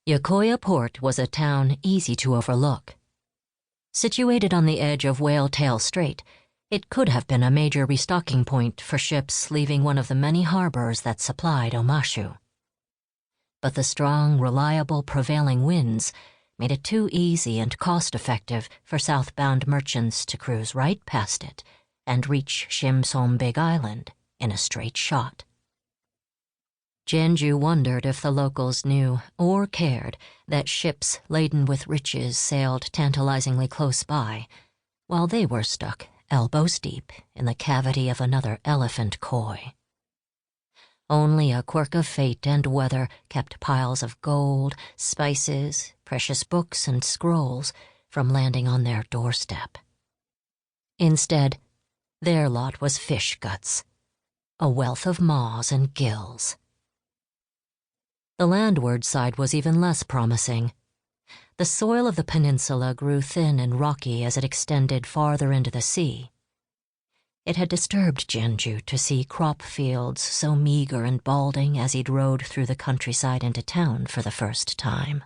Yokoya Port was a town easy to overlook. Situated on the edge of Whale Tail Strait, it could have been a major restocking point for ships leaving one of the many harbors that supplied Omashu. But the strong, reliable, prevailing winds made it too easy and cost-effective for southbound merchants to cruise right past it and reach Shimsom Big Island in a straight shot. Genju wondered if the locals knew or cared that ships laden with riches sailed tantalizingly close by, while they were stuck elbows deep in the cavity of another elephant koi. Only a quirk of fate and weather kept piles of gold, spices, precious books, and scrolls from landing on their doorstep. Instead, their lot was fish guts, a wealth of maws and gills. The landward side was even less promising. The soil of the peninsula grew thin and rocky as it extended farther into the sea. It had disturbed Genju to see crop fields so meager and balding as he'd rode through the countryside into town for the first time.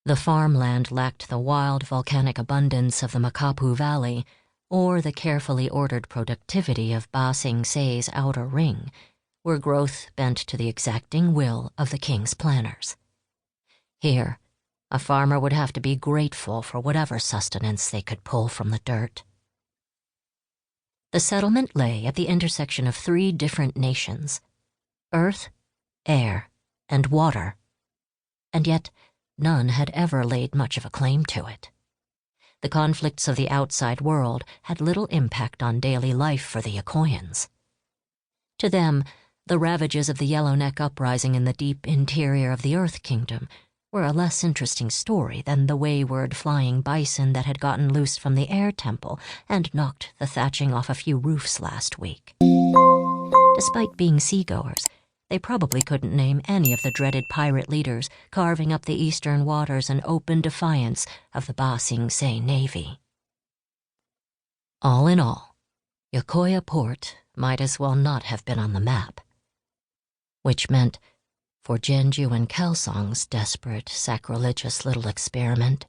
The farmland lacked the wild volcanic abundance of the Makapu Valley or the carefully ordered productivity of Ba Sing Se's outer ring, where growth bent to the exacting will of the king's planners. Here, a farmer would have to be grateful for whatever sustenance they could pull from the dirt. The settlement lay at the intersection of 3 different nations: earth, air, and water, and yet none had ever laid much of a claim to it. The conflicts of the outside world had little impact on daily life for the Yokoyans. To them, the ravages of the Yellowneck Uprising in the deep interior of the Earth Kingdom were a less interesting story than the wayward flying bison that had gotten loose from the Air Temple and knocked the thatching off a few roofs last week. Despite being seagoers, they probably couldn't name any of the dreaded pirate leaders carving up the eastern waters in open defiance of the Ba Sing Se Navy. All in all, Yokoya Port might as well not have been on the map. Which meant, for Genju and Kelsong's desperate, sacrilegious little experiment,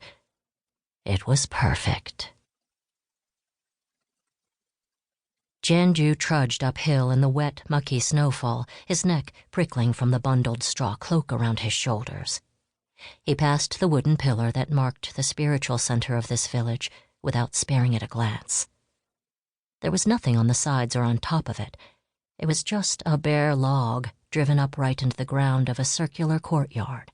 it was perfect. Genju trudged uphill in the wet, mucky snowfall, his neck prickling from the bundled straw cloak around his shoulders. He passed the wooden pillar that marked the spiritual center of this village without sparing it a glance. There was nothing on the sides or on top of it. It was just a bare log driven upright into the ground of a circular courtyard.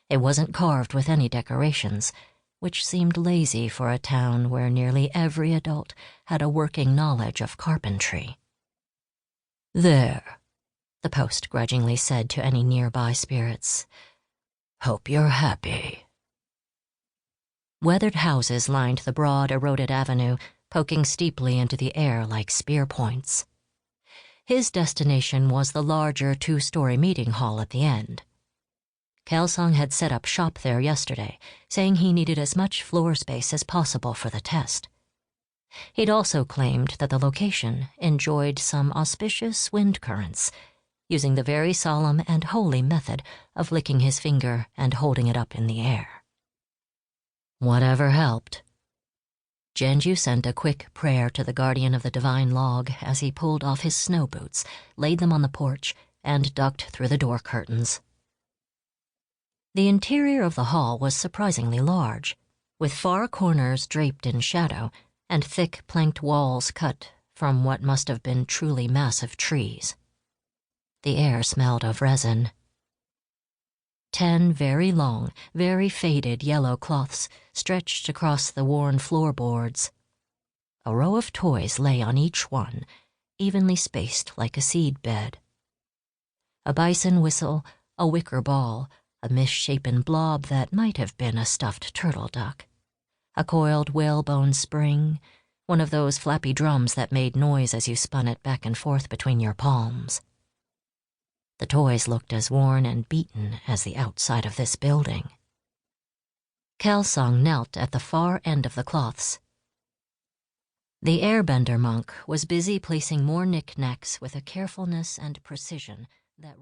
It wasn't carved with any decorations, which seemed lazy for a town where nearly every adult had a working knowledge of carpentry. "There," the post grudgingly said to any nearby spirits. "Hope you're happy." Weathered houses lined the broad, eroded avenue, poking steeply into the air like spear points. His destination was the larger 2-story meeting hall at the end. Kelsong had set up shop there yesterday, saying he needed as much floor space as possible for the test. He'd also claimed that the location enjoyed some auspicious wind currents, using the very solemn and holy method of licking his finger and holding it up in the air. Whatever helped. Genju sent a quick prayer to the guardian of the divine log as he pulled off his snow boots, laid them on the porch, and ducked through the door curtains. The interior of the hall was surprisingly large, with far corners draped in shadow and thick planked walls cut from what must have been truly massive trees. The air smelled of resin. 10 very long, very faded yellow cloths stretched across the worn floorboards. A row of toys lay on each one, evenly spaced like a seed bed. A bison whistle, a wicker ball, a misshapen blob that might have been a stuffed turtle duck, a coiled whalebone spring, one of those flappy drums that made noise as you spun it back and forth between your palms. The toys looked as worn and beaten as the outside of this building. Kelsang knelt at the far end of the cloths. The Airbender monk was busy placing more knickknacks with a carefulness and precision that